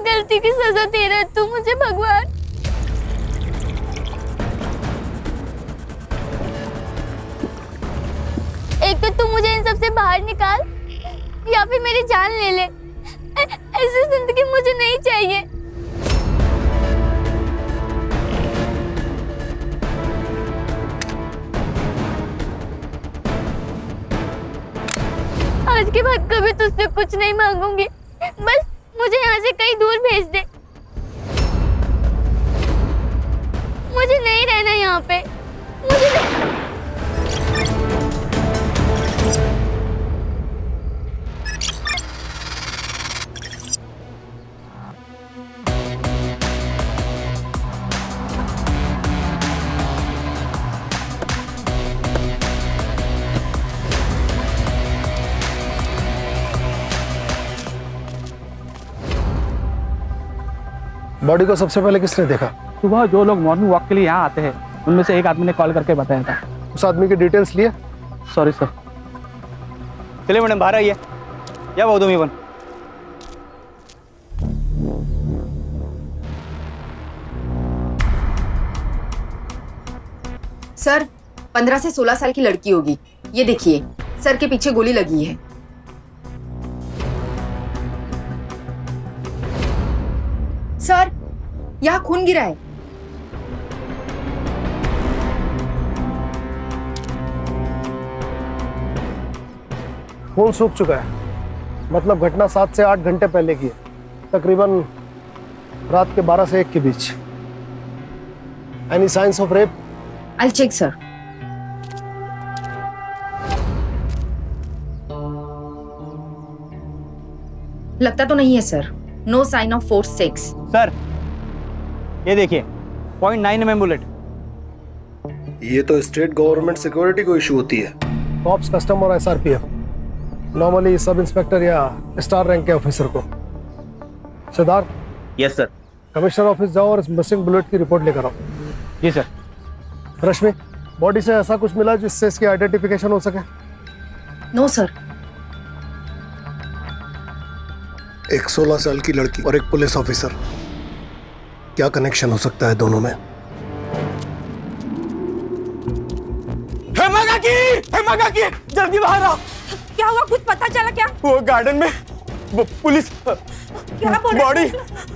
गलती की सजा दे रहा है तू मुझे भगवान। एक तो तू मुझे इन सब से बाहर निकाल या फिर मेरी जान ले ले। ऐसी जिंदगी मुझे नहीं चाहिए। आज के बाद कभी तुझसे कुछ नहीं मांगूंगी, बस मुझे यहाँ से कहीं दूर भेज दे। मुझे नहीं रहना यहाँ पे, मुझे नहीं... बॉडी को सबसे पहले किसने देखा? सुबह जो लोग मॉर्निंग वॉक के लिए यहाँ आते हैं उनमें से एक आदमी ने कॉल करके बताया था। उस आदमी की डिटेल्स लिए? Sorry sir. चलिए मैडम बाहर आइए। या बहुत तुम इवन सर 15 से 16 साल की लड़की होगी। ये देखिए सर के पीछे गोली लगी है। सर यहाँ खून गिरा है। खून सूख चुका है, मतलब घटना 7 से 8 घंटे पहले की है, तकरीबन रात के 12 से 1 के बीच। Any signs of rape? I'll check sir. लगता तो नहीं है sir. No sign of forced sex. Sir ये देखिए .9 mm बुलेट। ये तो स्टेट गवर्नमेंट सिक्योरिटी को इशू होती है। कॉप्स, कस्टम और SRPF नॉर्मली सब इंस्पेक्टर या स्टार रैंक के ऑफिसर को। Siddharth. Yes sir. Commissioner office जाओ और इस मिसिंग बुलेट की रिपोर्ट लेकर आओ। जी सर। रश्मि, बॉडी से ऐसा कुछ मिला जिससे इसकी आइडेंटिफिकेशन हो सके? No sir. एक 16 साल की लड़की और एक पुलिस ऑफिसर, क्या कनेक्शन हो सकता है दोनों में? हेमा काकी, जल्दी बाहर आओ। क्या हुआ? कुछ पता चला क्या? वो गार्डन में पुलिस क्या बोल बॉडी।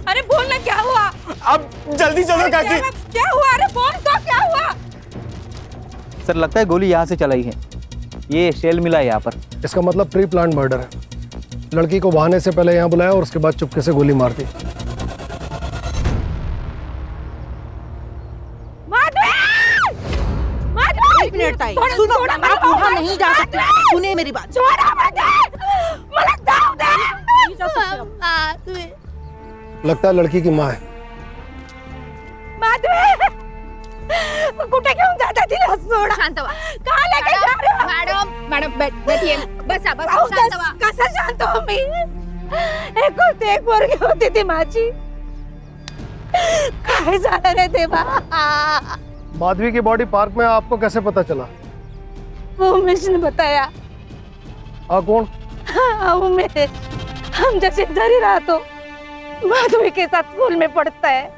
अरे बोल ना क्या हुआ? अब जल्दी चलो काकी। क्या हुआ? अरे बोल तो क्या हुआ? सर लगता है गोली यहाँ से चलाई है। ये शेल मिला है यहाँ पर। इसका मतलब प्री प्लान मर्डर है। लड़की को बहाने से पहले यहाँ बुलाया और उसके बाद चुपके से गोली मार दी। एक मिनट ताई, सुनो, आप वहाँ नहीं जा सकते। सुनिए मेरी बात। लगता है लड़की की माँ है। कुठे घेऊन जाता तिला? सोडा। शांत व्हा कहाँ लेके जा रहे हो? मॅडम बैठिए, बसा बसा, शांत व्हा। कसं शांत हो मी? एकुलती एक पोरगी होती ती माझी. काय झालं रे देवा? माधवी की बॉडी पार्क में आपको कैसे पता चला? उमेश ने बताया। कौन? हाँ उमेश, हम जैसे इधर ही रहा तो माधवी के साथ स्कूल में पढ़ता है।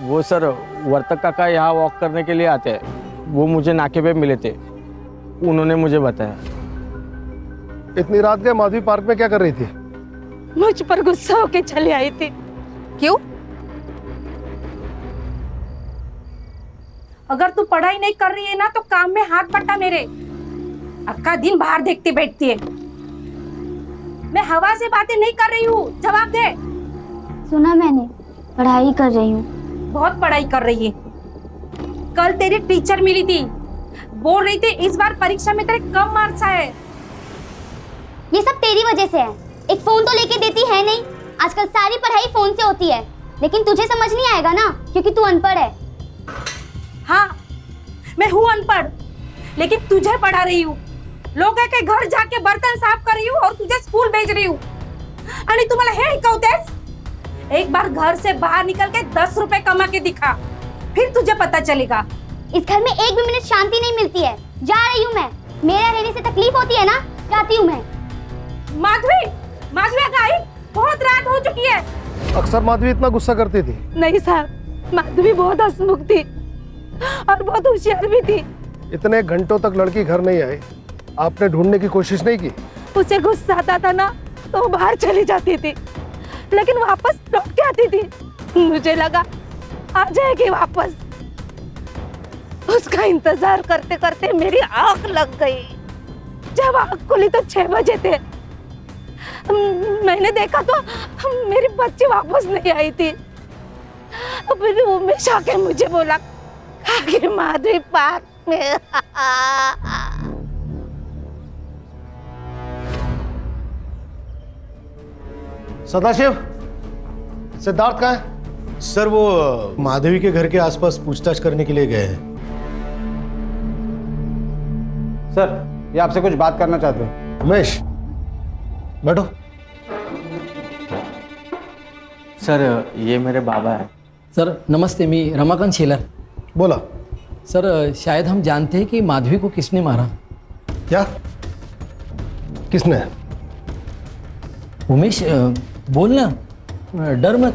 वो सर वर्तक काका यहाँ वॉक करने के लिए आते हैं। वो मुझे नाके पे मिले थे, उन्होंने मुझे बताया। इतनी रात के माधवी पार्क में क्या कर रही थी? मुझ पर गुस्सा होके चली आई थी। क्यों? अगर तू पढ़ाई नहीं कर रही है ना तो काम में हाथ बटा मेरे। अक्का दिन बाहर देखती बैठती है। मैं हवा से बातें नहीं कर रही हूँ, जवाब दे। सुना मैंने, पढ़ाई कर रही हूँ। बहुत पढ़ाई कर रही है। कल तेरी टीचर मिली थी, बोल रही थी इस बार परीक्षा में तेरे कम मार्क्स आए। ये सब तेरी वजह से है। एक फोन तो लेके देती है नहीं। आजकल सारी पढ़ाई फोन से होती है, लेकिन तुझे समझ नहीं आएगा ना, क्योंकि तू अनपढ़ है। हाँ मैं हूँ अनपढ़, लेकिन तुझे पढ़ा रही हूँ। लोगों के घर जाके बर्तन साफ कर रही हूँ और तुझे स्कूल भेज रही हूँ। आणि तुम्हाला हे शिकवतेस? एक बार घर से बाहर निकल के 10 रुपए कमा के दिखा, फिर तुझे पता चलेगा। इस घर में एक भी मिनट शांति नहीं मिलती है। जा रही हूँ मैं। मेरा रहने से तकलीफ होती है ना, जाती हूँ मैं। माधवी, माधवी आई, बहुत रात हो चुकी है। अक्सर माधवी इतना गुस्सा करती थी? नहीं साहब, माधवी बहुत हंसमुख थी और बहुत होशियार भी थी। इतने घंटों तक लड़की घर नहीं आई, आपने ढूंढने की कोशिश नहीं की? उसे गुस्सा आता था ना तो वो बाहर चली जाती थी, लेकिन वापस लौट के आती थी। मुझे लगा आ जाएगी वापस। उसका इंतजार करते करते मेरी आंख लग गई। जब आंख खुली तो 6 बजे थे। मैंने देखा तो मेरी बच्ची वापस नहीं आई थी। फिर उमेश आके मुझे बोला कि माधवी पार्क में। सदाशिव, सिद्धार्थ कहाँ है? सर वो माधवी के घर के आसपास पूछताछ करने के लिए गए हैं। सर ये आपसे कुछ बात करना चाहते हैं। उमेश, बैठो। सर ये मेरे बाबा है। सर नमस्ते, मी रमाकांत शेलर। बोला। सर शायद हम जानते हैं कि माधवी को किसने मारा। क्या? किसने? उमेश बोलना, डर मत।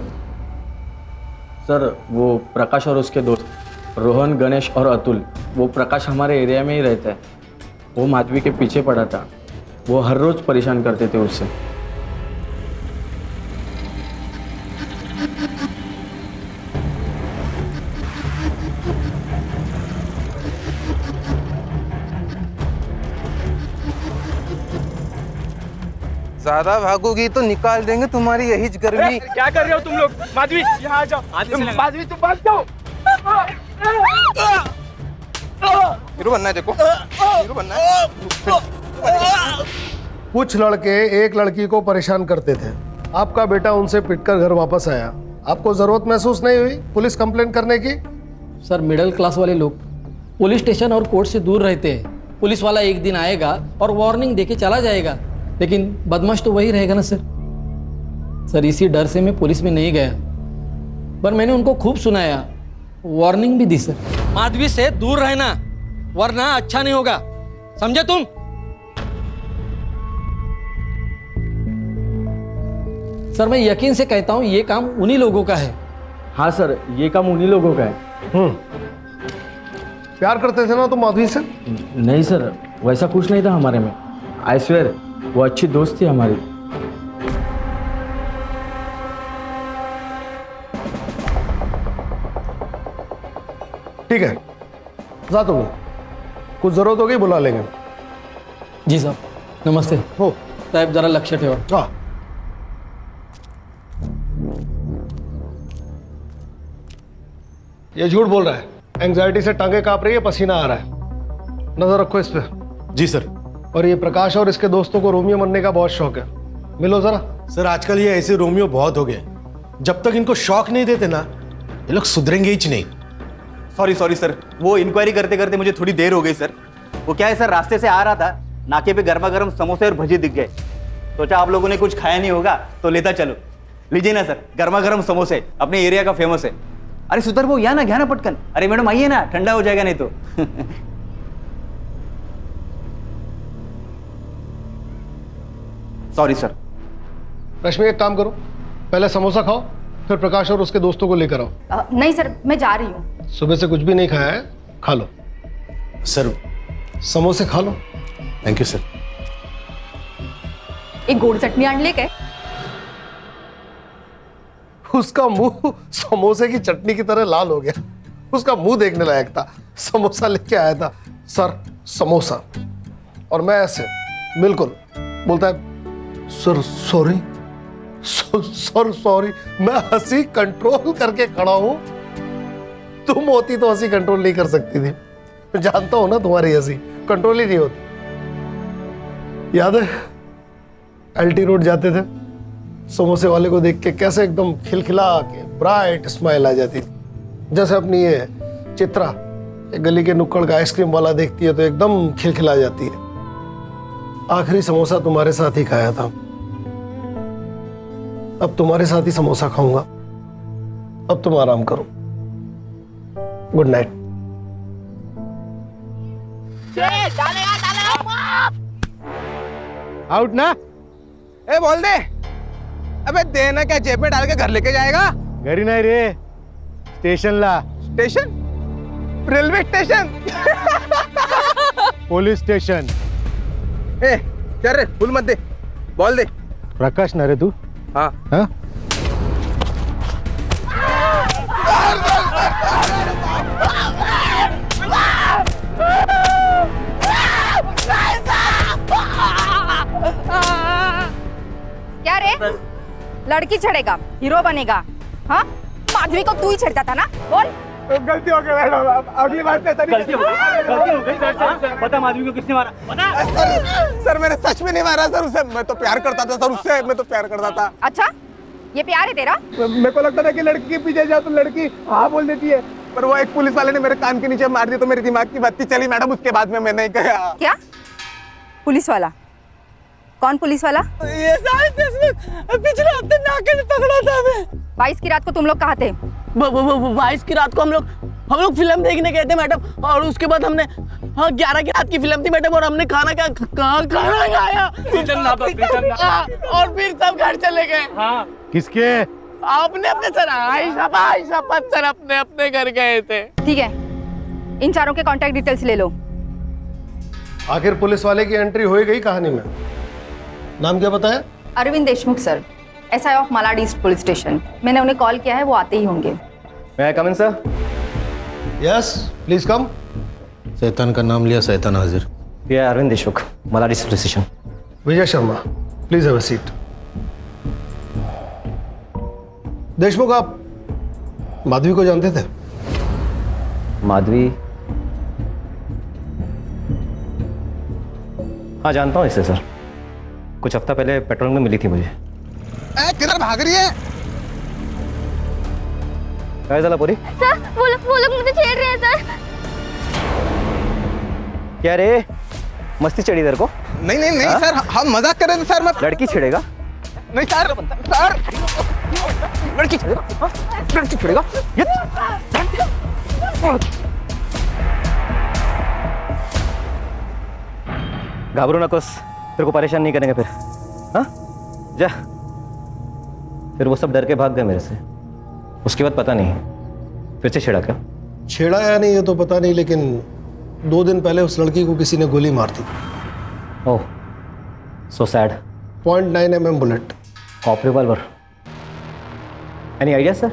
सर वो प्रकाश और उसके दोस्त रोहन, गणेश और अतुल, वो प्रकाश हमारे एरिया में ही रहता है। वो माधवी के पीछे पड़ा था। वो हर रोज परेशान करते थे उससे। ज्यादा भागोगी तो निकाल देंगे तुम्हारी यही गर्मी। क्या कर रहे हो तुम लोग? माधवी यहाँ आ जाओ। माधवी तुम भाग जाओ। हीरो बनना है, देखो हीरो बनना है। कुछ लड़के एक लड़की को परेशान करते थे। आपका बेटा उनसे पिटकर घर वापस आया। आपको जरूरत महसूस नहीं हुई पुलिस कंप्लेन करने की? सर मिडिल क्लास वाले लोग पुलिस स्टेशन और कोर्ट से दूर रहते हैं। पुलिस वाला एक दिन आएगा और वार्निंग देके चला जाएगा, लेकिन बदमाश तो वही रहेगा ना सर। सर इसी डर से मैं पुलिस में नहीं गया, पर मैंने उनको खूब सुनाया, वार्निंग भी दी सर। माधवी से दूर रहना वरना अच्छा नहीं होगा, समझे तुम? सर मैं यकीन से कहता हूं ये काम उन्हीं लोगों का है। हाँ सर, ये काम उन्हीं लोगों का है। प्यार करते थे ना तुम माधवी से? नहीं सर, वैसा कुछ नहीं था हमारे में। आई स्वेयर वो अच्छी दोस्त थी हमारी। ठीक है, जा तुम। कुछ जरूरत होगी बुला लेंगे। जी साहब नमस्ते। हो साहब जरा लक्ष्य ठेवा। हाँ। ये झूठ बोल रहा है। एंजाइटी से टांगे कांप रही है, पसीना आ रहा है। नजर रखो इस पे। जी सर। और ये प्रकाश और इसके दोस्तों को रोमियो बनने का बहुत शौक है। मिलो जरा। सर आजकल ये ऐसे रोमियो बहुत हो गए। जब तक इनको शौक नहीं देते ना, ये लोग सुधरेंगे ही नहीं। सॉरी सर, वो इंक्वायरी करते करते मुझे थोड़ी देर हो गई सर। वो क्या है सर, रास्ते से आ रहा था, नाके पे गर्मा गर्म समोसे और भजी दिख गए। सोचा आप लोगों ने कुछ खाया नहीं होगा तो लेता चलो। लीजिए ना सर, गर्मा गर्म समोसे, अपने एरिया का फेमस है। अरे सुधर वो यहाँ ना, घ्या ना पटकन। अरे मैडम आइए ना, ठंडा हो जाएगा नहीं तो। Sorry sir. रश्मि एक काम करो, पहले समोसा खाओ, फिर प्रकाश और उसके दोस्तों को लेकर आओ। नहीं सर, मैं जा रही हूँ। सुबह से कुछ भी नहीं खाया है, खा लो। सर समोसे खा लो। Thank you sir. एक गोड चटणी आणली काय? उसका मुंह समोसे की चटनी की तरह लाल हो गया। उसका मुंह देखने लायक था। समोसा लेके आया था, सर समोसा, और मैं ऐसे बिल्कुल बोलता है सर सॉरी, सर सॉरी। मैं हंसी कंट्रोल करके खड़ा हूं। तुम होती तो हंसी कंट्रोल नहीं कर सकती थी। मैं जानता हूं ना, तुम्हारी हंसी कंट्रोल ही नहीं होती। याद है एलटी रोड जाते थे, समोसे वाले को देख के कैसे एकदम खिलखिला के ब्राइट स्माइल आ जाती थी। जैसे अपनी ये चित्रा गली के नुक्कड़ का आइसक्रीम वाला देखती है तो एकदम खिलखिला जाती है। आखिरी समोसा तुम्हारे साथ ही खाया था, अब तुम्हारे साथ ही समोसा खाऊंगा। अब तुम आराम करो। Good night. आउट ना? ए बोल दे। अबे देना क्या, जेब में डाल के घर लेके जाएगा? घरी नाही रे, स्टेशनला. Station? Railway station? Police station. ए चल रे, फुल मत दे, बॉल दे. प्रकाश ना रे तू? हाँ. हाँ? क्या रे, लड़की छेड़ेगा, हीरो बनेगा? हाँ, माधवी को तू ही छेड़ता था ना, बोल. गलती हो गई मैडम, अगली बार से ऐसा नहीं. गलती हो गई सर. पता माधवी को किसने मारा? पता? सर मैंने सच में नहीं मारा सर उसे, मैं तो प्यार करता था सर उससे, मैं तो प्यार करता था. अच्छा, ये प्यार है तेरा? मेरे को लगता था कि लड़की के पीछे जाओ तो लड़की हाँ बोल देती है, पर वो एक पुलिस वाले ने मेरे कान के नीचे मार दिया तो मेरे दिमाग की बत्ती चली मैडम. उसके बाद में मैं नहीं गया. क्या पुलिस वाला? कौन पुलिस वाला? ये पिछले हफ्ते नाके में पकड़ा था मैं. 22 की रात को तुम लोग कहाँ थे? 22 की रात को हम लोग फिल्म देखने गए थे मैडम, और उसके बाद हमने 11 की रात की फिल्म थी मैडम, और हमने खाना खाया और फिर सब घर चले गए. हाँ. किसके? आपने अपने सर आयशा सर अपने घर गए थे. ठीक है, इन चारों के कांटेक्ट डिटेल्स ले लो. आखिर पुलिस वाले की एंट्री हो ही गई कहानी में. नाम क्या बताया? Arvind Deshmukh sir, SI of Malad east police station. मैंने उन्हें कॉल किया है, वो आते ही होंगे. मैं come in sir? Yes please come. शैतान का नाम लिया, शैतान हाजिर. ये Arvind Deshmukh, Malad east police station. Vijay Sharma please have a seat. Deshmukh, आप माधवी को जानते थे? माधवी? हाँ जानता हूँ इसे सर. कुछ हफ्ता पहले पेट्रोल में मिली थी मुझे. किधर भाग रही है? क्या झाला पोरी? सर वो लोग मुझे छेड़ रहे हैं सर. क्या रे, मस्ती चढ़ी इधर को? नहीं सर, हम मजाक कर रहे थे सर. मैं लड़की छेड़ेगा? नहीं सर, लड़की छेड़ेगा? हाँ? लड़की छेड़ेगा? घाबरू नकोस, तेरे को परेशान नहीं करेंगे फिर. हाँ जा. फिर वो सब डर के भाग गए मेरे से. उसके बाद पता नहीं फिर से छेड़ा क्या? छेड़ा या नहीं ये तो पता नहीं, लेकिन 2 दिन पहले उस लड़की को किसी ने गोली मार दी. Oh so sad. .9 mm bullet. Cop revolver. Any idea sir,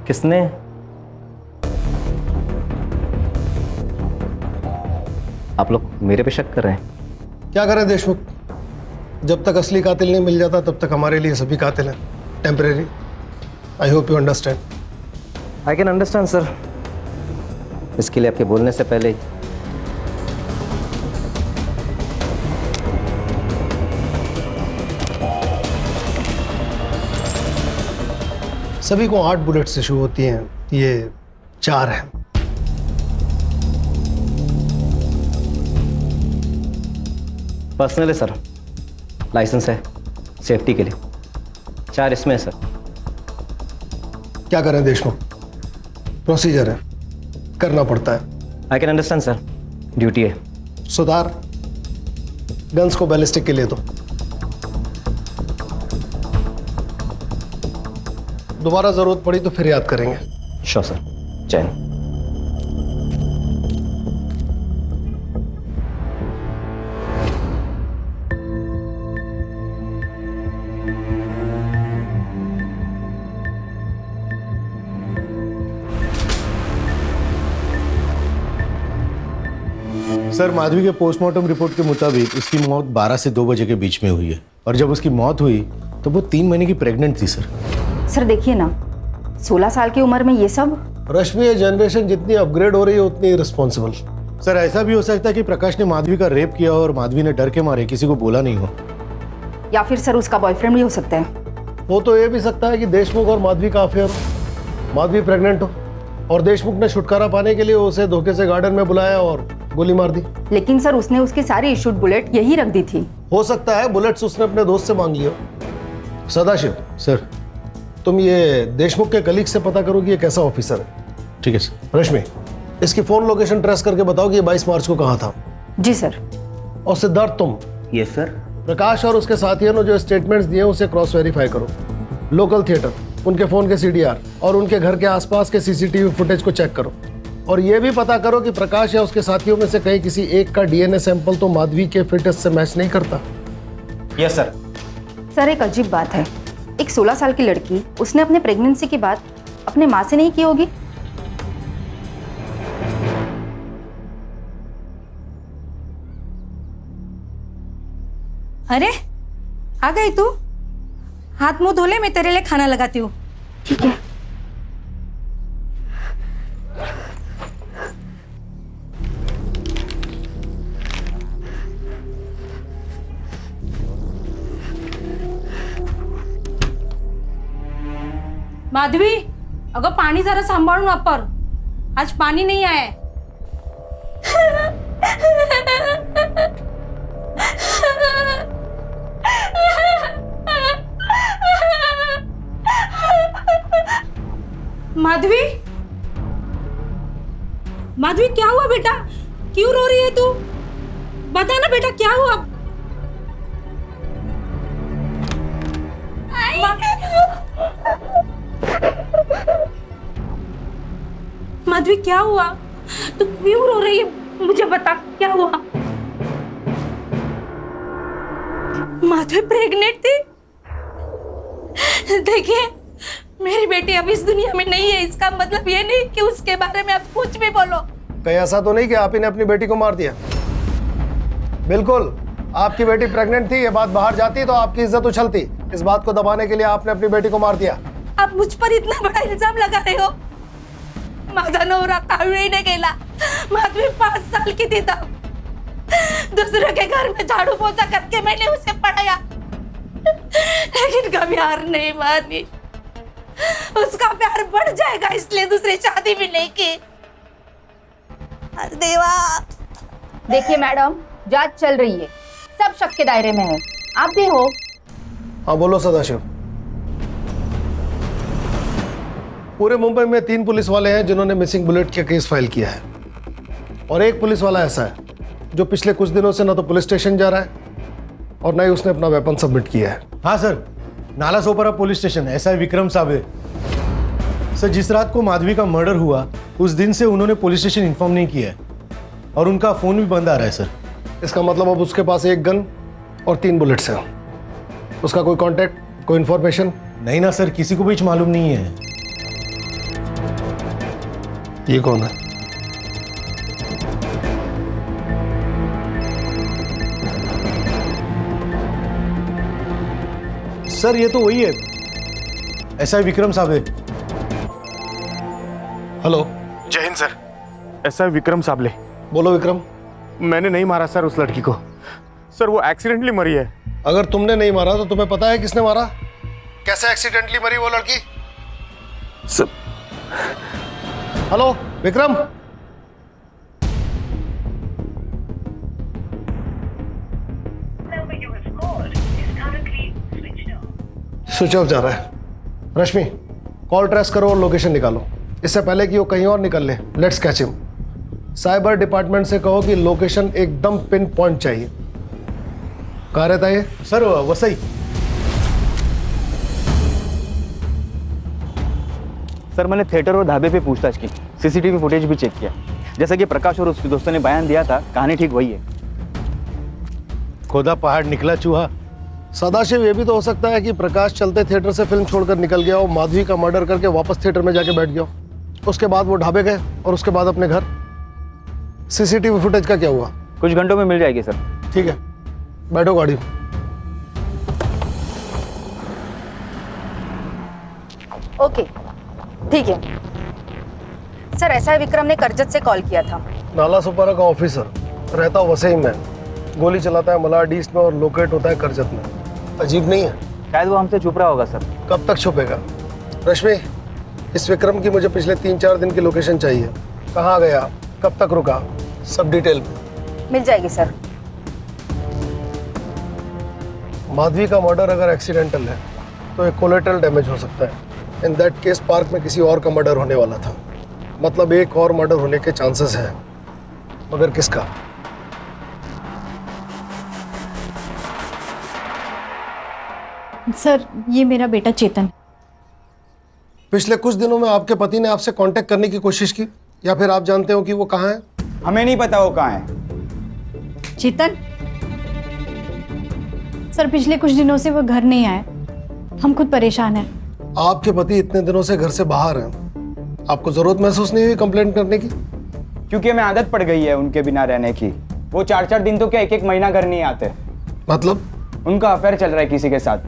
किसने? आप लोग मेरे पे शक कर रहे हैं? क्या करें देशमुख, जब तक असली कातिल नहीं मिल जाता तब तक हमारे लिए सभी कातिल हैं. Temporary. I hope you understand. I can understand sir. इसके लिए आपके बोलने से पहले ही सभी को 8 बुलेट से शुरू होती हैं, ये 4 हैं. पर्सनल है सर, लाइसेंस है सेफ्टी के लिए. 4 इसमें है सर. क्या करें देशमुख, प्रोसीजर है, करना पड़ता है. I can understand sir, duty है. सुधार, गन्स को बैलिस्टिक के लिए दो. दोबारा जरूरत पड़ी तो फिर याद करेंगे. Sure sir. जय. सर, माधवी के पोस्टमार्टम रिपोर्ट के मुताबिक उसकी मौत 12 से 2 बजे के बीच में हुई है, और जब उसकी मौत हुई तो वो 3 महीने की प्रेग्नेंट थी. सर देखिए ना, 16 साल की उम्र में ये सब. रश्मि, ये जनरेशन जितनी अपग्रेड हो रही है उतनी रिस्पॉन्सिबल. सर, ऐसा भी हो सकता है कि प्रकाश ने माधवी का रेप किया और माधवी ने डर के मारे किसी को बोला नहीं हो. या फिर सर उसका बॉयफ्रेंड भी हो सकता है. वो तो ये भी सकता है कि देशमुख और माधवी का अफेयर हो, माधवी प्रेग्नेंट हो और देशमुख ने छुटकारा पाने के लिए उसे धोखे से गार्डन में बुलाया और गोली मार दी. लेकिन सर उसने उसकी सारी इशूड बुलेट यही रख दी थी. हो सकता है बुलेट्स उसने अपने दोस्त से मांग लिया. सदाशिव सर, तुम ये देशमुख के कलीग से पता करो कि ये कैसा ऑफिसर है. ठीक है सर. रश्मि, इसकी फोन लोकेशन ट्रेस करके बताओ कि ये 22 मार्च को कहाँ था. जी सर. और सिद्धार्थ तुम यस सर. प्रकाश और उसके साथियों ने जो स्टेटमेंट्स दिए उसे क्रॉस वेरीफाई करो. लोकल थिएटर, उनके फ़ोन के CDR और उनके घर के आसपास के CCTV फुटेज को चेक करो और ये भी पता करो कि प्रकाश या उसके साथियों में से कहीं किसी एक का DNA सैंपल तो माधवी के फिटनेस से मैच नहीं करता। Yes sir. सर एक अजीब बात है, एक 16 साल की लड़की, उसने अपने प्रेगनेंसी की बात अपने माँ से नहीं की होगी। अरे आ गई तू? हाथ मुंह धो ले, मैं तेरे लिए खाना लगाती हूँ। ठीक है। माधवी, अगं पाणी जरा सांभाळून वापर, आज पाणी नाही आहे। माधवी, माधवी क्या हुआ बेटा? क्यों रो रही है तू? बता ना बेटा क्या हुआ? माधवी क्या हुआ? तू क्यों रो रही है? मुझे बता क्या हुआ? माधवी प्रेग्नेंट थी? देखिए, मेरी बेटी अब इस दुनिया में नहीं है, इसका मतलब ये नहीं कि उसके बारे में आप कुछ भी बोलो। कहीं ऐसा तो नहीं कि आप ही ने अपनी बेटी को मार दिया? बिल्कुल, आपकी बेटी प्रेग्नेंट थी, ये बात बाहर जाती तो आपकी इज्जत उछलती। इस बात को दबाने के लिए आपने अपनी बेटी को मार दिया। आप मुझ पर इतना बड़ा इल्जाम लगा रहे हो? माझा नवरा कावळीने गेला, माधवी 5 साल की थी तब। दूसरे के घर में झाड़ू पोछा करके मैंने उसे पढ़ाया, लेकिन कभी हार नहीं मानी। उसका प्यार बढ़ जाएगा इसलिए दूसरी शादी भी नहीं की। देवा। देखिए मैडम, जांच चल रही है, सब शक के दायरे में है, आप भी हो। हाँ बोलो सदाशिव। पूरे मुंबई में 3 पुलिस वाले हैं जिन्होंने मिसिंग बुलेट का केस फाइल किया है, और एक पुलिस वाला ऐसा है जो पिछले कुछ दिनों से ना तो पुलिस स्टेशन जा रहा है और ना ही उसने अपना वेपन सबमिट किया है। हाँ sir, Nala Sopara police station, SI Vikram Sable. Sir जिस रात को माधवी का मर्डर हुआ उस दिन से उन्होंने पुलिस स्टेशन इन्फॉर्म नहीं किया है और उनका फोन भी बंद आ रहा है सर। इसका मतलब अब उसके पास 1 गन और 3 बुलेट्स हैं। उसका कोई कांटेक्ट, कोई इन्फॉर्मेशन? नहीं ना सर, किसी को भी मालूम नहीं है। ये कौन है? सर ये तो वही है, SI विक्रम साबळे। हेलो, जय हिंद सर। SI विक्रम साबळे। बोलो विक्रम। मैंने नहीं मारा सर उस लड़की को, सर वो एक्सीडेंटली मरी है। अगर तुमने नहीं मारा तो तुम्हें पता है किसने मारा? कैसे एक्सीडेंटली मरी वो लड़की? Sir hello Vikram. Switch off जा रहा है। रश्मि, कॉल ट्रेस करो और लोकेशन निकालो, इससे पहले कि वो कहीं और निकल ले। Let's catch him. Cyber department से कहो कि लोकेशन एकदम पिन पॉइंट चाहिए। कहाँ रहता है ये? सर वसई। सर मैंने थिएटर और ढाबे पे पूछताछ की, CCTV फुटेज भी चेक किया। जैसा कि प्रकाश और उसके दोस्तों ने बयान दिया था, कहानी ठीक वही है। खोदा पहाड़ निकला चूहा। सदाशिव, ये भी तो हो सकता है कि प्रकाश चलते थिएटर से फिल्म छोड़कर निकल गया और माधवी का मर्डर करके वापस थिएटर में जाके बैठ गया। उसके बाद वो ढाबे गए और उसके बाद अपने घर। CCTV फुटेज का क्या हुआ? कुछ घंटों में मिल जाएगी सर। ठीक है, बैठो गाड़ी में। ओके ठीक है सर। SI विक्रम ने करजत से कॉल किया था। नाला सुपारा का ऑफिसर, रहता वसई में, गोली चलाता है मलाड ईस्ट में और लोकेट होता है करजत में। अजीब नहीं है? शायद वो हमसे छुप रहा होगा सर। कब तक छुपेगा? रश्मि, इस विक्रम की मुझे पिछले 3-4 दिन की लोकेशन चाहिए। कहाँ गया, कब तक रुका, सब डिटेल में। मिल जाएगी सर। माधवी का मर्डर अगर एक्सीडेंटल है तो एक कोलेटरल डैमेज हो सकता है। इन दैट केस पार्क में किसी और का मर्डर होने वाला था, मतलब एक और मर्डर होने के चांसेस है, मगर किसका? सर ये मेरा बेटा चेतन। पिछले कुछ दिनों में आपके पति ने आपसे कांटेक्ट करने की कोशिश की, या फिर आप जानते हो कि वो कहाँ है? हमें नहीं पता वो कहाँ है। चेतन सर पिछले कुछ दिनों से वो घर नहीं आए, हम खुद परेशान हैं। आपके पति इतने दिनों से घर से बाहर हैं, आपको जरूरत महसूस नहीं हुई कंप्लेंट करने की? क्योंकि हमें आदत पड़ गई है उनके बिना रहने की। वो 4-4 दिन तो क्या 1-1 महीना घर नहीं आते। मतलब? उनका अफेयर चल रहा है किसी के साथ,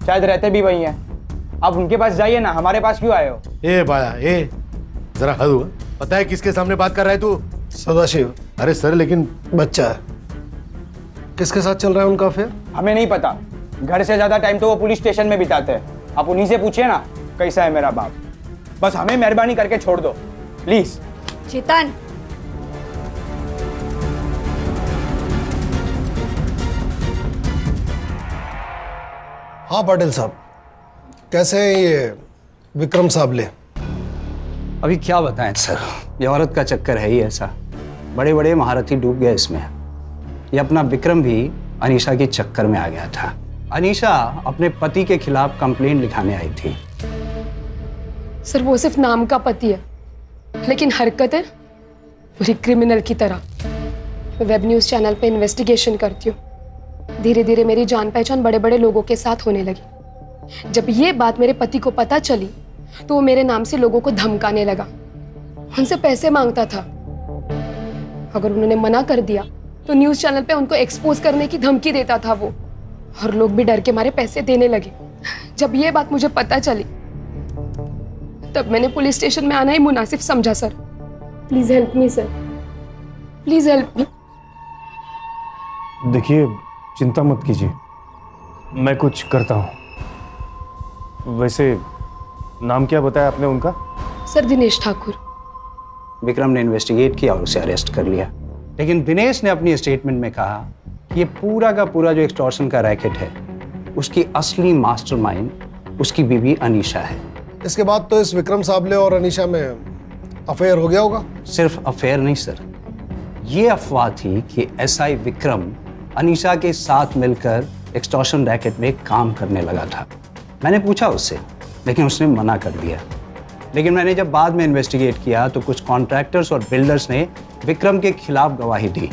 शायद रहते भी वही हैं। आप उनके पास जाइए ना, हमारे पास क्यों आए हो? ए बाया ए, जरा हद हुआ। पता है किसके सामने बात कर रहा है तू? सदाशिव। अरे सर लेकिन बच्चा है, किसके साथ चल रहा है उनका अफेयर? हमें नहीं पता। घर से ज्यादा टाइम तो वो पुलिस स्टेशन में बिताते हैं। आप उन्हीं से पूछिए ना कैसा है मेरा बाप। बस हमें मेहरबानी करके छोड़ दो प्लीज। चेतन हाँ पाटिल साहब, कैसे हैं ये विक्रम साबले? अभी क्या बताएं सर, ये औरत का चक्कर है ही ऐसा। बड़े बड़े महारथी डूब गए इसमें। ये अपना विक्रम भी अनीशा के चक्कर में आ गया था। अनीशा अपने पति के खिलाफ कंप्लेंट लिखाने आई थी। सर वो सिर्फ नाम का पति है, लेकिन हरकतें पूरी क्रिमिनल की तरह। मैं वेब न्यूज़ चैनल पे इन्वेस्टिगेशन करती हूँ। धीरे धीरे मेरी जान पहचान बड़े बड़े लोगों के साथ होने लगी। जब ये बात मेरे पति को पता चली तो वो मेरे नाम से लोगों को धमकाने लगा, उनसे पैसे मांगता था। अगर उन्होंने मना कर दिया तो न्यूज़ चैनल पे उनको एक्सपोज करने की धमकी देता था वो, और लोग भी डर के मारे पैसे देने लगे। जब ये बात मुझे पता चली तब मैंने पुलिस स्टेशन में आना ही मुनासिब समझा। Sir please help me sir, please help me. देखिए चिंता मत कीजिए, मैं कुछ करता हूँ। वैसे नाम क्या बताया आपने उनका? सर दिनेश ठाकुर। विक्रम ने इन्वेस्टिगेट किया और उसे अरेस्ट कर लिया, लेकिन दिनेश ने अपनी स्टेटमेंट में कहा कि ये पूरा का पूरा जो एक्सटॉर्शन का रैकेट है उसकी असली मास्टरमाइंड उसकी बीवी अनीशा है। इसके बाद तो इस विक्रम साबले और अनीशा में अफेयर हो गया होगा? सिर्फ अफेयर नहीं सर, ये अफवाह थी कि एसआई विक्रम अनीशा के साथ मिलकर एक्सटॉर्शन रैकेट में काम करने लगा था। मैंने पूछा उससे, लेकिन उसने मना कर दिया। लेकिन मैंने जब बाद में इन्वेस्टिगेट किया तो कुछ कॉन्ट्रैक्टर्स और बिल्डर्स ने विक्रम के खिलाफ गवाही दी।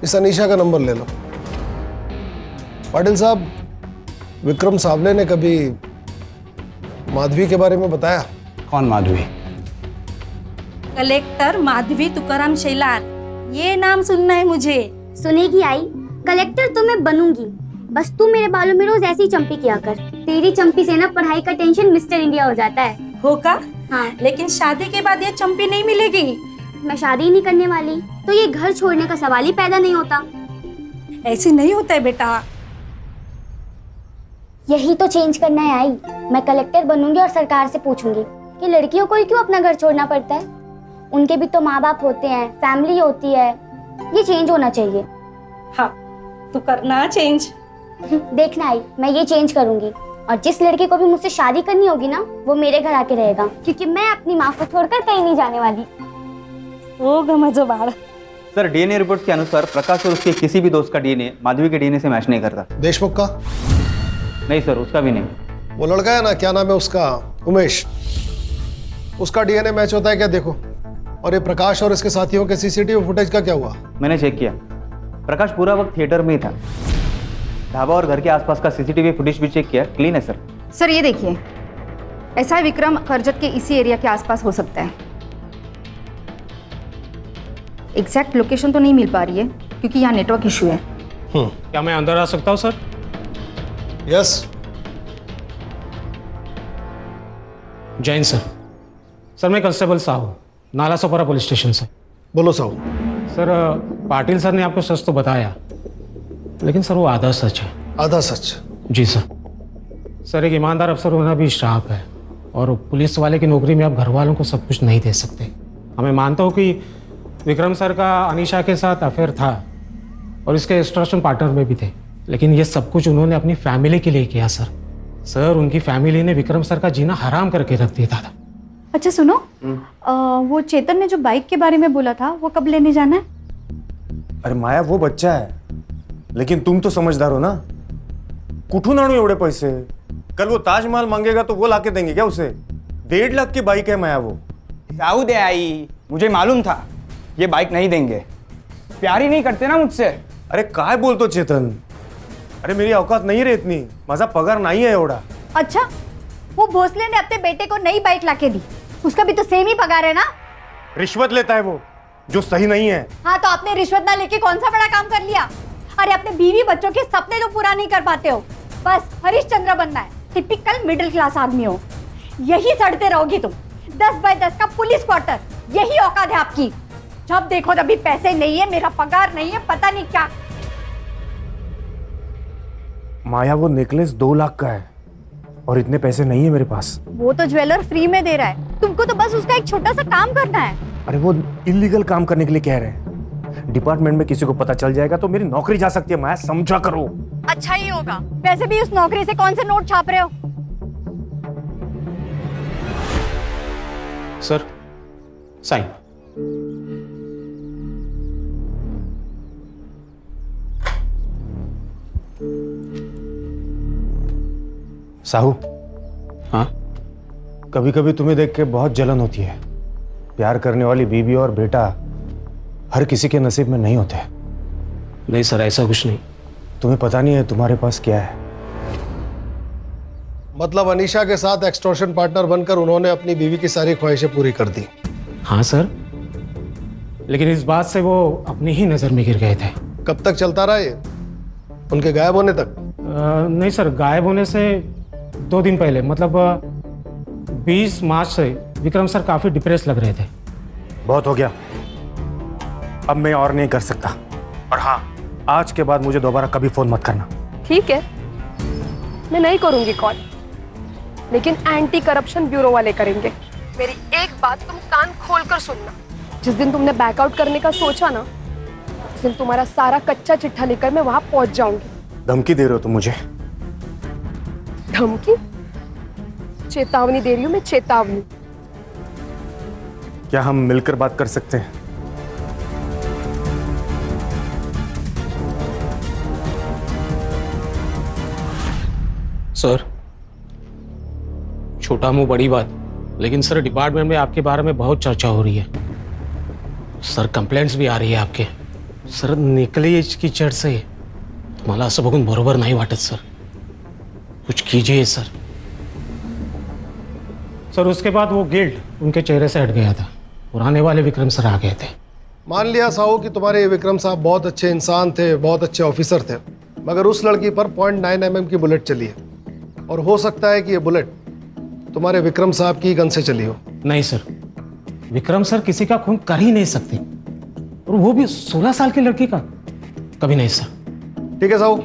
इस अनीशा का नंबर ले लो। पाटिल साहब, विक्रम साबले ने कभी माधवी के बारे में बताया? कौन माधवी? कलेक्टर माधवी तुकाराम शेलार, ये नाम सुनना है मुझे। सुनेगी आई, कलेक्टर तो मैं बनूंगी, बस तू मेरे बालों में रोज ऐसी चंपी किया कर। तेरी चंपी से ना पढ़ाई का टेंशन मिस्टर इंडिया हो जाता है। होगा? हाँ। लेकिन शादी के बाद ये चंपी नहीं मिलेगी। मैं शादी ही नहीं करने वाली, तो ये घर छोड़ने का सवाल ही पैदा नहीं होता। ऐसे नहीं होता है बेटा। यही तो चेंज करना है आई। मैं कलेक्टर बनूंगी और सरकार से पूछूंगी कि लड़कियों को ही क्यों अपना घर छोड़ना पड़ता है। उनके भी तो माँ बाप होते हैं, फैमिली होती है। ये चेंज होना चाहिए। हाँ तू करना चेंज। देखना आई, मैं ये चेंज करूंगी, और जिस लड़के को भी मुझसे शादी करनी होगी ना वो मेरे घर आके रहेगा, क्योंकि मैं अपनी माँ को छोड़कर कहीं नहीं जाने वाली। होगा मजो बाढ़। सर डीएनए रिपोर्ट के अनुसार प्रकाश और उसके किसी भी दोस्त का डीएनए माधवी के डीएनए से मैच नहीं करता। देशमुख का? नहीं सर, उसका भी नहीं। वो लड़का है ना, क्या नाम है उसका, उमेश, उसका डीएनए मैच होता है क्या? देखो। और ये प्रकाश और इसके साथियों के सीसीटीवी फुटेज का क्या हुआ? मैंने चेक किया, प्रकाश पूरा वक्त थिएटर में ही था। ढाबा और घर के आसपास का सीसीटीवी फुटेज भी चेक किया, क्लीन है सर। सर ये देखिए, एसआई विक्रम करजत के इसी एरिया के आसपास हो सकता है। एग्जैक्ट लोकेशन तो नहीं मिल पा रही है क्योंकि यहाँ नेटवर्क इशू है। क्या मैं अंदर आ सकता हूँ sir? Yes. Jain sir. Sir मैं constable Sahu, Nalasopara police station से। बोलो साहू। सर पाटिल सर ने आपको सच तो बताया, लेकिन सर वो आधा सच है। आधा सच? जी सर। सर एक ईमानदार अफसर होना भी श्राप है, और पुलिस वाले की नौकरी में आप घर वालों को सब कुछ नहीं दे सकते। हमें मानता हूँ कि विक्रम सर का अनीशा के साथ अफेयर था और इसके एक्सटॉर्शन पार्टनर में भी थे, लेकिन ये सब कुछ उन्होंने अपनी फैमिली के लिए किया सर। सर उनकी फैमिली ने विक्रम सर का जीना हराम करके रख दिया था। अच्छा सुनो, वो चेतन ने जो बाइक के बारे में बोला था वो कब लेने जाना है? अरे माया वो बच्चा है, लेकिन तुम तो समझदार हो ना, कुठून आणू एवढे पैसे? कल वो ताजमहल मांगेगा तो वो लाके देंगे क्या उसे? 1.5 लाख की बाइक है माया वो। जाऊ दे आई, मुझे मालूम था ये बाइक नहीं देंगे। प्यार ही नहीं करते ना मुझसे। अरे काय बोलतो चेतन? अरे मेरी औकात नहीं रे इतनी, माझा पगार नहीं है एवढा। अच्छा, वो भोसले ने अपने बेटे को नई बाइक लाके दी, उसका भी तो सेम ही पगार है ना? रिश्वत लेता है वो, जो सही नहीं है। हाँ, तो आपने रिश्वत ना लेके कौन सा बड़ा काम कर लिया? अरे अपने बीवी बच्चों के सपने तो पूरा नहीं कर पाते हो, बस हरिश्चंद्र बनना है। टिपिकल मिडिल क्लास आदमी हो, यही सड़ते रहोगी तुम। 10 बाय 10 का पुलिस क्वार्टर, यही औकात है आपकी। जब देखो तभी पैसे नहीं है, मेरा पगार नहीं है, पता नहीं क्या। माया वो नेकलेस 2 लाख का है और इतने पैसे नहीं है मेरे पास। वो तो ज्वेलर फ्री में दे रहा है, तुमको तो बस उसका एक छोटा सा काम करना है। अरे वो इलीगल काम करने के लिए कह रहे हैं। डिपार्टमेंट में किसी को पता चल जाएगा तो मेरी नौकरी जा सकती है। माया समझा करो। अच्छा ही होगा। वैसे भी उस नौकरी से कौन से नोट छाप रहे हो? Sir, sign. साहू, हाँ? कभी कभी तुम्हें देख के बहुत जलन होती है। प्यार करने वाली बीवी और बेटा हर किसी के नसीब में नहीं होते। नहीं सर, ऐसा कुछ नहीं। तुम्हें पता नहीं है तुम्हारे पास क्या है। मतलब अनीशा के साथ एक्सटॉर्शन पार्टनर बनकर उन्होंने अपनी बीवी की सारी ख्वाहिशें पूरी कर दी। हाँ सर, लेकिन इस बात से वो अपनी ही नज़र में गिर गए थे। कब तक चलता रहा ये? उनके गायब होने तक? नहीं सर, गायब होने से 2 दिन पहले, मतलब 20 मार्च से विक्रम सर काफ़ी डिप्रेस लग रहे थे। बहुत हो गया, अब मैं और नहीं कर सकता। और हाँ, आज के बाद मुझे दोबारा कभी फोन मत करना। ठीक है, मैं नहीं करूंगी कॉल, लेकिन एंटी करप्शन ब्यूरो वाले करेंगे। मेरी एक बात तुम कान खोल कर सुनना, जिस दिन तुमने बैकआउट करने का सोचा ना, उस दिन तुम्हारा सारा कच्चा चिट्ठा लेकर मैं वहां पहुंच जाऊंगी। धमकी दे रहे हो तुम मुझे? धमकी? चेतावनी दे रही हूँ मैं, चेतावनी। क्या हम मिलकर बात कर सकते हैं? सर, छोटा मुंह बड़ी बात, लेकिन सर डिपार्टमेंट में आपके बारे में बहुत चर्चा हो रही है। सर कंप्लेंट्स भी आ रही है आपके। सर नेकलेस की चढ़ से मला असं बघून बरोबर नाही वाटत सर, कुछ कीजिए सर। सर उसके बाद वो गिल्ट उनके चेहरे से हट गया था, पुराने वाले विक्रम सर आ गए थे। मान लिया साहू कि तुम्हारे ये विक्रम साहब बहुत अच्छे इंसान थे, बहुत अच्छे ऑफिसर थे, मगर उस लड़की पर 0.9 mm की बुलेट चली है, और हो सकता है कि ये बुलेट तुम्हारे विक्रम साहब की गन से चली हो। नहीं सर, विक्रम सर किसी का खून कर ही नहीं सकते, और वो भी 16 साल की लड़की का, कभी नहीं सर। ठीक है साहू,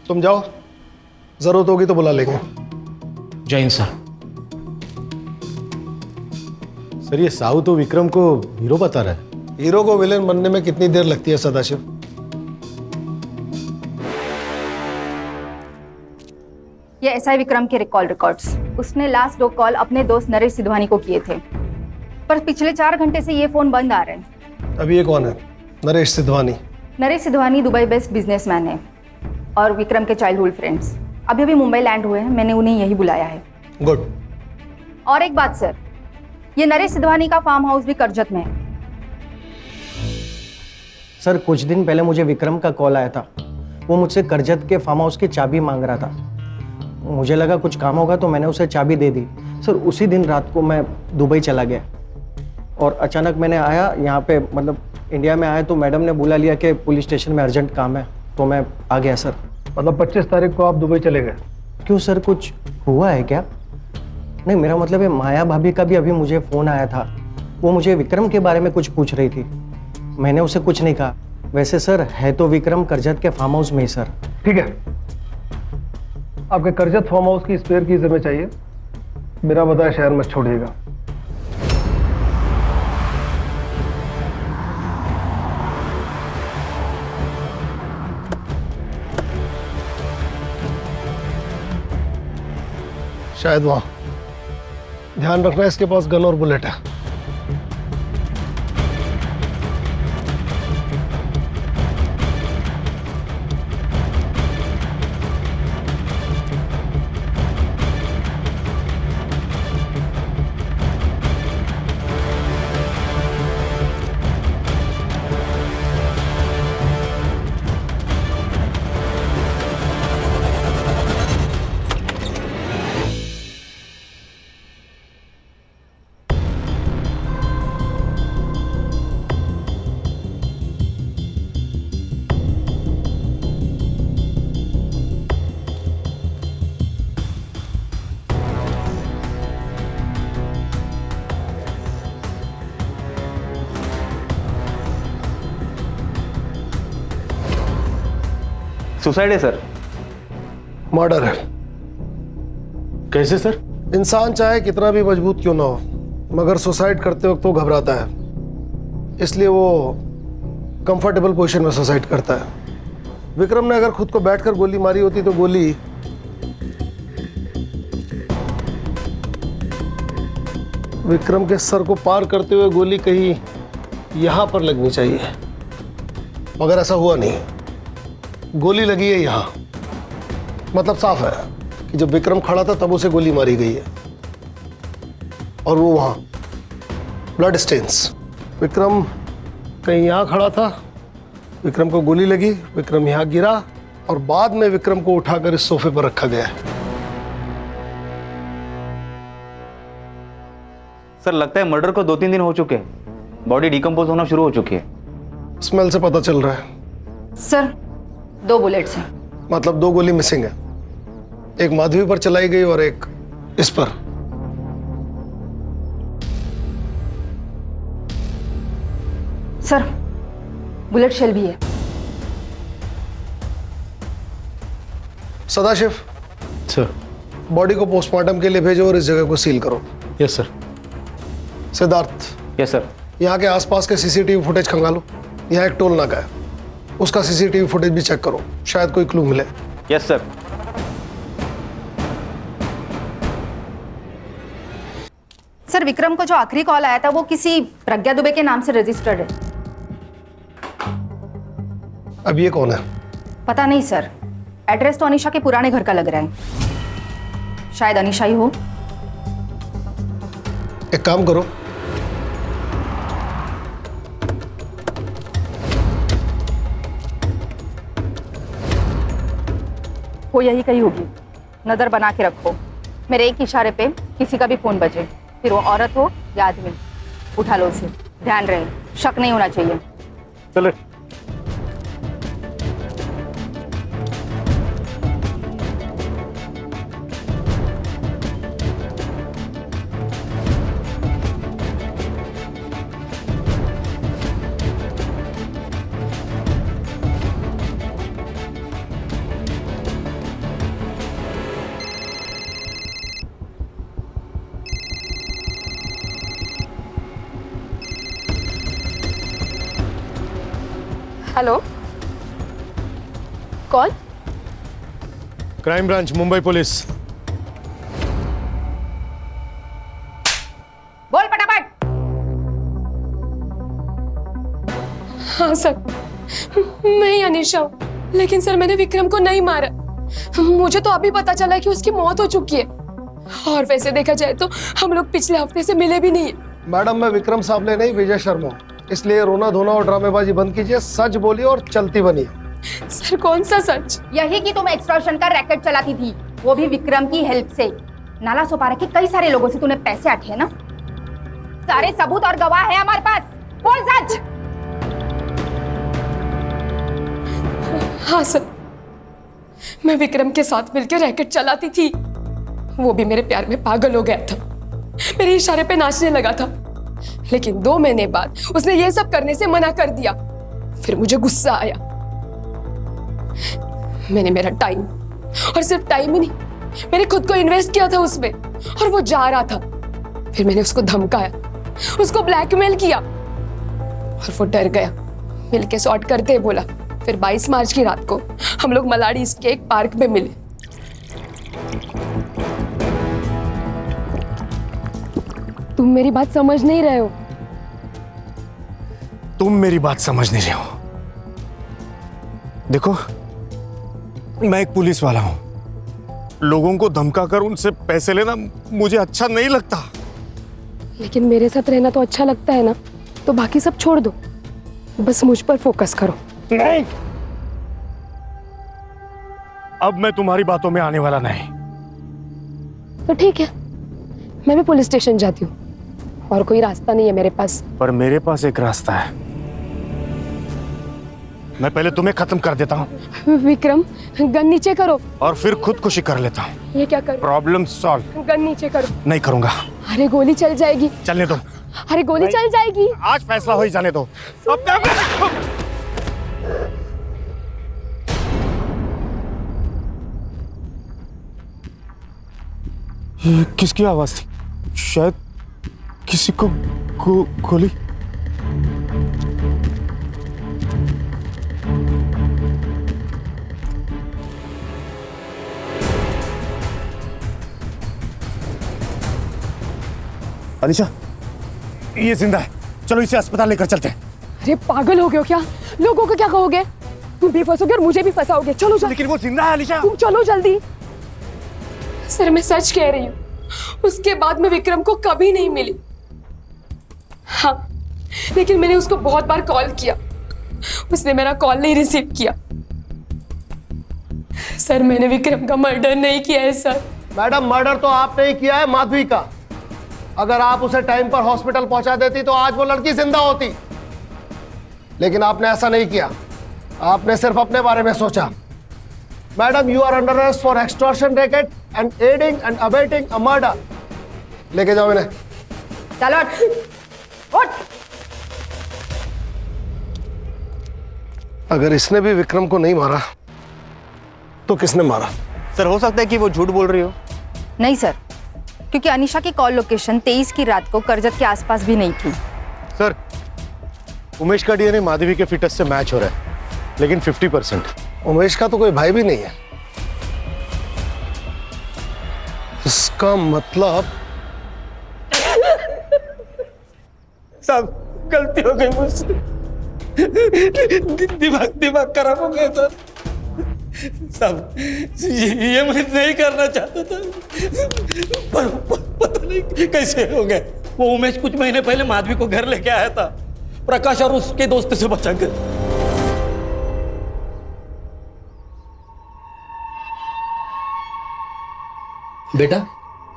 तुम जाओ, जरूरत होगी तो बुला लेंगे। जय हिंद सर। सर ये साहू तो विक्रम को हीरो बता रहा है। हीरो को विलेन बनने में कितनी देर लगती है सदाशिव? ये एसआई विक्रम के कॉल रिकॉर्ड्स। उसने लास्ट 2 कॉल अपने दोस्त नरेश सिधवानी को किए थे, पर पिछले 4 घंटे से ये फोन बंद आ रहे हैं। अभी ये कौन है? Naresh Sidhwani? Naresh Sidhwani Dubai based businessman है और विक्रम के चाइल्डहुड फ्रेंड्स अभी अभी मुंबई लैंड हुए हैं, मैंने उन्हें यही बुलाया है। गुड। और एक बात सर, ये नरेश सिधवानी का फार्म हाउस भी करजत में है। सर कुछ दिन पहले मुझे विक्रम का कॉल आया था, वो मुझसे करजत के फार्म हाउस की चाबी मांग रहा था। मुझे लगा कुछ काम होगा तो मैंने उसे चाबी दे दी। सर उसी दिन रात को मैं दुबई चला गया और अचानक मैंने आया यहाँ पे, मतलब इंडिया में आया तो मैडम ने बुला लिया कि पुलिस स्टेशन में अर्जेंट काम है, तो मैं आ गया सर। मतलब 25 तारीख को आप दुबई चले गए? क्यों सर, कुछ हुआ है क्या? नहीं, मेरा मतलब है माया भाभी का भी अभी मुझे फ़ोन आया था, वो मुझे विक्रम के बारे में कुछ पूछ रही थी, मैंने उसे कुछ नहीं कहा। वैसे सर है तो विक्रम करजत के फार्म हाउस में ही सर। ठीक है, आपके करजत फार्म हाउस की स्पेयर कीज हमें चाहिए, बिना बताए शहर मत छोड़िएगा। शायद वहां, ध्यान रखना इसके पास गन और बुलेट है। सुसाइड है सर। मर्डर है। कैसे सर? इंसान चाहे कितना भी मजबूत क्यों ना हो, मगर सुसाइड करते वक्त वो घबराता है, इसलिए वो कंफर्टेबल पोजीशन में सुसाइड करता है। विक्रम ने अगर खुद को बैठकर गोली मारी होती तो गोली विक्रम के सर को पार करते हुए गोली कहीं यहां पर लगनी चाहिए, मगर ऐसा हुआ नहीं। गोली लगी है यहां। मतलब साफ है कि जब विक्रम खड़ा था तब उसे गोली मारी गई है, और वो वहां ब्लड स्टेन्स। विक्रम कहीं यहां खड़ा था, विक्रम को गोली लगी, विक्रम यहां गिरा और बाद में विक्रम को उठाकर इस सोफे पर रखा गया है। सर लगता है मर्डर को 2-3 दिन हो चुके हैं, बॉडी डिकम्पोज होना शुरू हो चुकी है। स्मेल से पता चल रहा है। सर 2 बुलेट्स हैं। मतलब 2 गोली मिसिंग है, एक माधवी पर चलाई गई और एक इस पर। सर बुलेट शेल भी है। सदाशिव सर। बॉडी को पोस्टमार्टम के लिए भेजो और इस जगह को सील करो। Yes sir. Siddharth. Yes sir. यहाँ के आसपास के सीसीटीवी फुटेज खंगालो। यहाँ एक टोल नाका है, उसका सीसीटीवी फुटेज भी चेक करो, शायद कोई क्लू मिले। Yes sir. सर विक्रम को जो आखिरी कॉल आया था वो किसी प्रज्ञा दुबे के नाम से रजिस्टर्ड है। अब ये कौन है? पता नहीं सर, एड्रेस तो अनीशा के पुराने घर का लग रहा है, शायद अनीशा ही हो। एक काम करो, वो यही कहीं होगी, नजर बना के रखो। मेरे एक इशारे पे किसी का भी फोन बजे, फिर वो औरत हो या आदमी, उठा लो उसे। ध्यान रहे, शक नहीं होना चाहिए। चले। हेलो, कौन? Crime branch, Mumbai police. बोल फटाफट। हाँ सर, मैं ही अनीशा हूँ, लेकिन सर मैंने विक्रम को नहीं मारा। मुझे तो अभी पता चला कि उसकी मौत हो चुकी है, और वैसे देखा जाए तो हम लोग पिछले हफ्ते से मिले भी नहीं है। मैडम मैं विक्रम साबले नहीं विजय शर्मा हूँ, इसलिए रोना धोना और ड्रामेबाजी बंद कीजिए, सच बोलिए और चलती बनिए। सर कौन सा सच? यही कि तुम एक्सटॉर्शन का रैकेट चलाती थी, वो भी विक्रम की हेल्प से। नाला सोपारा के कई सारे लोगों से तूने पैसे अठे है ना? सारे सबूत और गवाह है हमारे पास, बोल सच। हाँ सर, मैं विक्रम के साथ मिलकर रैकेट चलाती थी, वो भी मेरे प्यार में पागल हो गया था, मेरे इशारे पे नाचने लगा था, लेकिन 2 महीने बाद उसने ये सब करने से मना कर दिया। फिर मुझे गुस्सा आया, मैंने मेरा टाइम, और सिर्फ टाइम ही नहीं, मैंने खुद को इन्वेस्ट किया था उसमें, और वो जा रहा था। फिर मैंने उसको धमकाया, उसको ब्लैकमेल किया, और वो डर गया, मिलके सॉर्ट करते बोला। फिर 22 मार्च की रात को हम लोग मलाड़ी ईस्ट के एक पार्क में मिले। तुम मेरी बात समझ नहीं रहे हो। तुम मेरी बात समझ नहीं रहे हो। देखो, मैं एक पुलिस वाला हूं, लोगों को धमकाकर उनसे पैसे लेना मुझे अच्छा नहीं लगता। लेकिन मेरे साथ रहना तो अच्छा लगता है ना, तो बाकी सब छोड़ दो, बस मुझ पर फोकस करो। नहीं, अब मैं तुम्हारी बातों में आने वाला नहीं। तो ठीक है, मैं भी पुलिस स्टेशन जाती हूँ, और कोई रास्ता नहीं है मेरे पास। पर मेरे पास एक रास्ता है, मैं पहले तुम्हें खत्म कर देता हूँ। विक्रम, गन नीचे करो। और फिर खुदकुशी कर लेता हूँ। ये क्या करो? Problem solve. गन नीचे करो। नहीं करूंगा। अरे गोली चल जाएगी। चलने दो। अरे गोली चल जाएगी। आज फैसला हो ही जाने दो। ये किसकी आवाज थी? शायद किसी को गोली। अलीशा, ये जिंदा है, चलो इसे अस्पताल लेकर चलते हैं। अरे पागल हो गए हो क्या? लोगों को क्या कहोगे? तुम भी फंसोगे और मुझे भी फंसाओगे। चलो चलो। लेकिन वो जिंदा है अलीशा। तुम चलो जल्दी। सर मैं सच कह रही हूँ, उसके बाद मैं विक्रम को कभी नहीं मिली। हाँ, लेकिन मैंने उसको बहुत बार कॉल किया, उसने मेरा कॉल नहीं रिसीव किया। सर मैंने विक्रम का मर्डर नहीं किया है सर। मैडम, मर्डर तो आपने ही किया है माधवी का। अगर आप उसे टाइम पर हॉस्पिटल पहुंचा देती तो आज वो लड़की जिंदा होती, लेकिन आपने ऐसा नहीं किया। आपने सिर्फ अपने बारे में सोचा। Madam, you are under arrest for extortion racket and aiding and abetting a murder. लेके जाओ इन्हें। चलो उठ। अगर इसने भी विक्रम को नहीं मारा तो किसने मारा? सर, हो सकता है कि वो झूठ बोल रही हो। नहीं सर, क्योंकि अनीशा की कॉल लोकेशन 23 की रात को करजत के आसपास भी नहीं थी। सर, उमेश का डीएनए माधवी के फिटस से मैच हो रहा है, लेकिन 50%। उमेश का तो कोई भाई भी नहीं है। इसका मतलब सब गलती हो गई मुझसे। दिमाग खराब हो गया सर। सब ये मैं नहीं करना चाहता था, पर पता नहीं कैसे हो गए। वो उमेश कुछ महीने पहले माधवी को घर लेके आया था, प्रकाश और उसके दोस्त से बचाकर। बेटा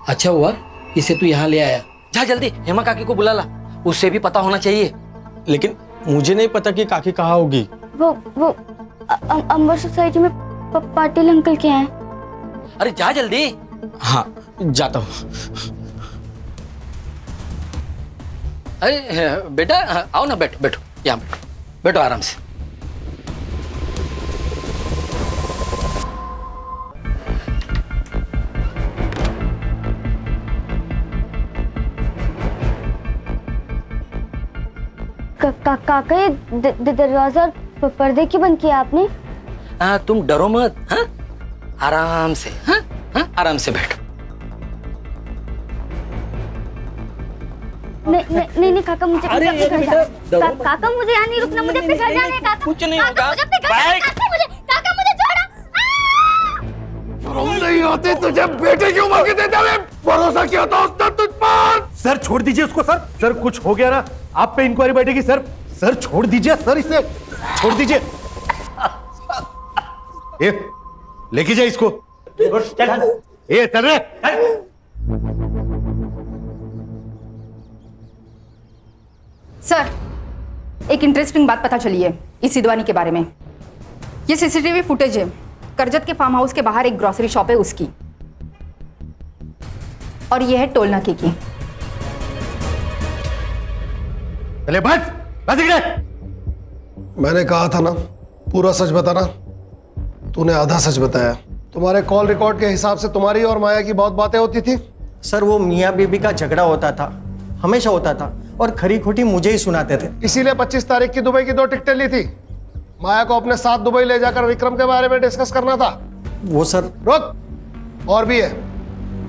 अच्छा हुआ इसे तू यहाँ ले आया। जा जल्दी हेमा काकी को बुला ला, उससे भी पता होना चाहिए। लेकिन मुझे नहीं पता कि काकी कहाँ होगी। वो अंबर सोसाइटी में पाटिल अंकल के हैं। अरे जा जल्दी। हाँ जाता हूँ। अरे बेटा आओ ना, बैठो बैठो, यहाँ बैठो, बैठो आराम से। काका, ये दरवाजा और पर्दे क्यों बंद किया आपने? तुम डरो मत। हाँ आराम से। हाँ हाँ आराम से बैठो। नहीं काका, मुझे अरे अपने घर बेटा, जाना है। काका मुझे यहाँ नहीं रुकना, मुझे अपने घर जाना है। काका कुछ नहीं काका, होगा। मुझे अपने घर जाना है। काका मुझे छोड़ो। नहीं होते तुझे बेटे की उम्र के देते हुए भरोसा किया था उसने तुझ पर। सर छोड़ दीजिए उसको। सर सर कुछ हो गया ना, आप पे इंक्वायरी बैठेगी। सर सर छोड़ दीजिए सर, इसे छोड़ दीजिए। ए लेके जाए इसको। ए चल रे। सर एक इंटरेस्टिंग बात पता चली है इस सिद्धवानी के बारे में। ये सीसीटीवी फुटेज है, करजत के फार्म हाउस के बाहर एक ग्रोसरी शॉप है उसकी, और यह है टोल नाके की। चले बस बस इधर। मैंने कहा था ना, पूरा सच बताना। तूने आधा सच बताया। तुम्हारे कॉल रिकॉर्ड के हिसाब से तुम्हारी और माया की बहुत बातें होती थी। सर वो मियाँ बीबी का झगड़ा होता था, हमेशा होता था, और खरी खोटी मुझे ही सुनाते थे। इसीलिए 25 तारीख की दुबई की 2 टिकटें ली थी। माया को अपने साथ दुबई ले जाकर विक्रम के बारे में डिस्कस करना था। वो सर रुक, और भी है।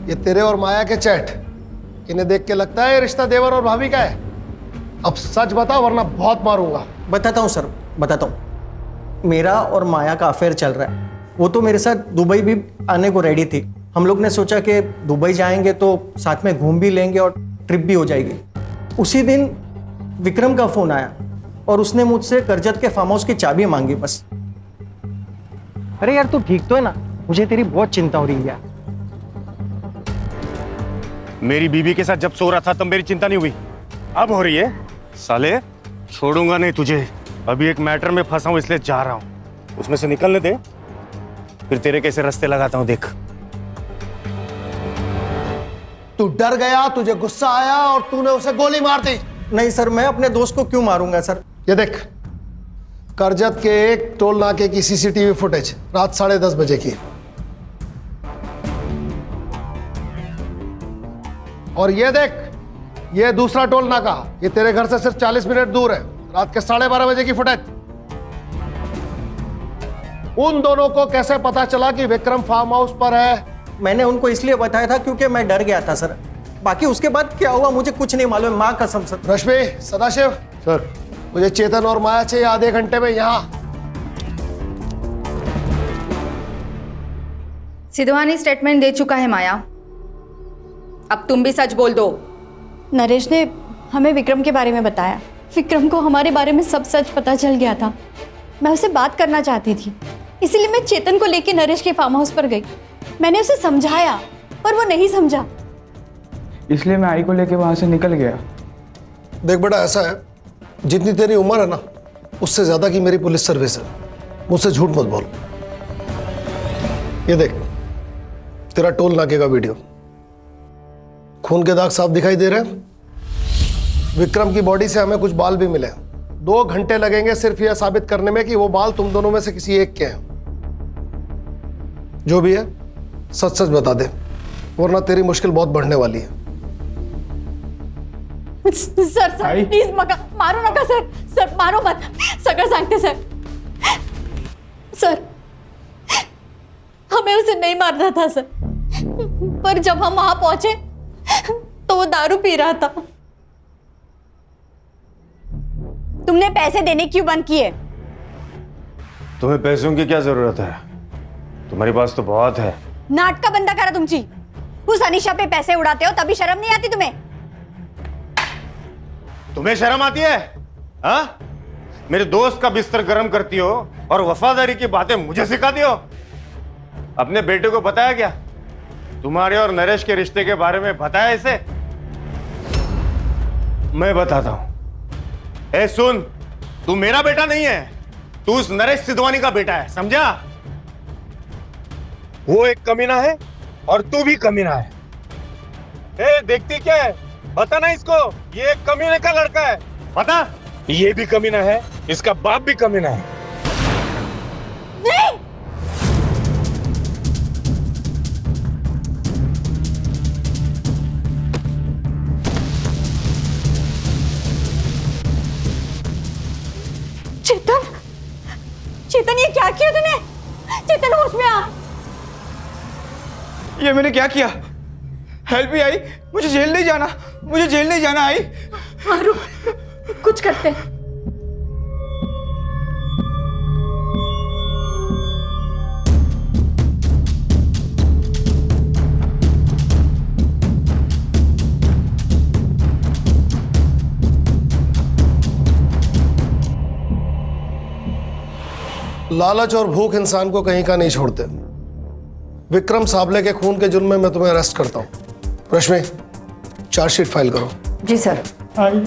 ये तेरे और माया के चैट, इन्हें देख के लगता है ये रिश्ता देवर और भाभी का है। अब सच बता वरना बहुत मारूंगा। बताता हूँ सर, बताता हूँ। मेरा और माया का अफेयर चल रहा है। वो तो मेरे साथ दुबई भी आने को रेडी थी। हम लोग ने सोचा कि दुबई जाएंगे तो साथ में घूम भी लेंगे और ट्रिप भी हो जाएगी। उसी दिन विक्रम का फोन आया और उसने मुझसे करजत के फार्म हाउस की चाबी मांगी बस। अरे यार तू ठीक तो है ना? मुझे तेरी बहुत चिंता हो रही है। मेरी बीबी के साथ जब सो रहा था तब मेरी चिंता नहीं हुई, अब हो रही है। साले छोड़ूंगा नहीं तुझे। अभी एक मैटर में फंसा हूं इसलिए जा रहा हूं, उसमें से निकलने दे, फिर तेरे कैसे रास्ते लगाता हूं देख। तू डर गया, तुझे गुस्सा आया और तूने उसे गोली मार दी। नहीं सर, मैं अपने दोस्त को क्यों मारूंगा सर? ये देख, करजत के एक टोल नाके की सीसीटीवी फुटेज रात 10:30 बजे की। और ये देख, ये दूसरा टोल नाका, ये तेरे घर से सिर्फ 40 मिनट दूर है। रात के 12:30 बजे की फुटेज। उन दोनों को कैसे पता चला कि विक्रम फार्म हाउस पर है? मैंने उनको इसलिए बताया था क्योंकि मैं डर गया था सर। बाकी उसके बाद क्या हुआ मुझे कुछ नहीं मालूम, माँ कसम सर। रश्मि, सदाशिव सर, मुझे चेतन और माया चाहिए आधे घंटे में यहाँ। सिद्धवानी स्टेटमेंट दे चुका है माया, अब तुम भी सच बोल दो। नरेश ने हमें विक्रम के बारे में बताया। विक्रम को हमारे बारे में सब सच पता चल गया था। मैं उससे बात करना चाहती थी, इसीलिए मैं चेतन को लेकर नरेश के फार्म हाउस पर गई। मैंने उसे समझाया पर वो नहीं समझा, इसलिए मैं आई को लेके वहां से निकल गया। देख बेटा, ऐसा है, जितनी तेरी उम्र है ना, उससे ज्यादा की मेरी पुलिस सर्विस है। मुझसे झूठ मत बोल। ये देख, तेरा टोल नाके का वीडियो, खून के दाग साफ दिखाई दे रहे हैं। विक्रम की बॉडी से हमें कुछ बाल भी मिले। 2 घंटे लगेंगे सिर्फ यह साबित करने में कि वो बाल तुम दोनों में से किसी एक के हैं। जो भी है सच सच बता दे, वरना तेरी मुश्किल बहुत बढ़ने वाली है। सर प्लीज मारो नका सर। सर मारो मत, सगळं सांगते सर। सर हमें उसे नहीं मारना था सर, पर जब हम वहां पहुंचे तो वो दारू पी रहा था। तुमने पैसे देने क्यों बंद किए? तुम्हें पैसों की क्या जरूरत है? तुम्हारे पास तो बहुत है। नाटका बंद करा तुमची। उस अनीशा पे पैसे उड़ाते हो तभी शर्म नहीं आती तुम्हें? तुम्हें शर्म आती है? हाँ? मेरे दोस्त का बिस्तर गर्म करती हो और वफादारी की बातें मुझे सिखाती हो। अपने बेटे को बताया क्या? तुम्हारे और नरेश के रिश्ते के बारे में बताया इसे? मैं बताता हूं। ए सुन, तू मेरा बेटा नहीं है, तू उस नरेश सिद्धवानी का बेटा है, समझा? वो एक कमीना है और तू भी कमीना है। ए देखती क्या है? बता ना इसको, ये एक कमीने का लड़का है। पता? ये भी कमीना है, इसका बाप भी कमीना है। नहीं! चेतन, चेतन ये क्या किया तूने? चेतन होश में आ। ये मैंने क्या किया? हेल्प भी आई, मुझे जेल नहीं जाना, मुझे जेल नहीं जाना। आई मारू, कुछ करते। लालच और भूख इंसान को कहीं का नहीं छोड़ते। विक्रम साबले के खून के जुर्म में मैं तुम्हें अरेस्ट करता हूं। रश्मि, चार्जशीट फाइल करो। जी सर। आई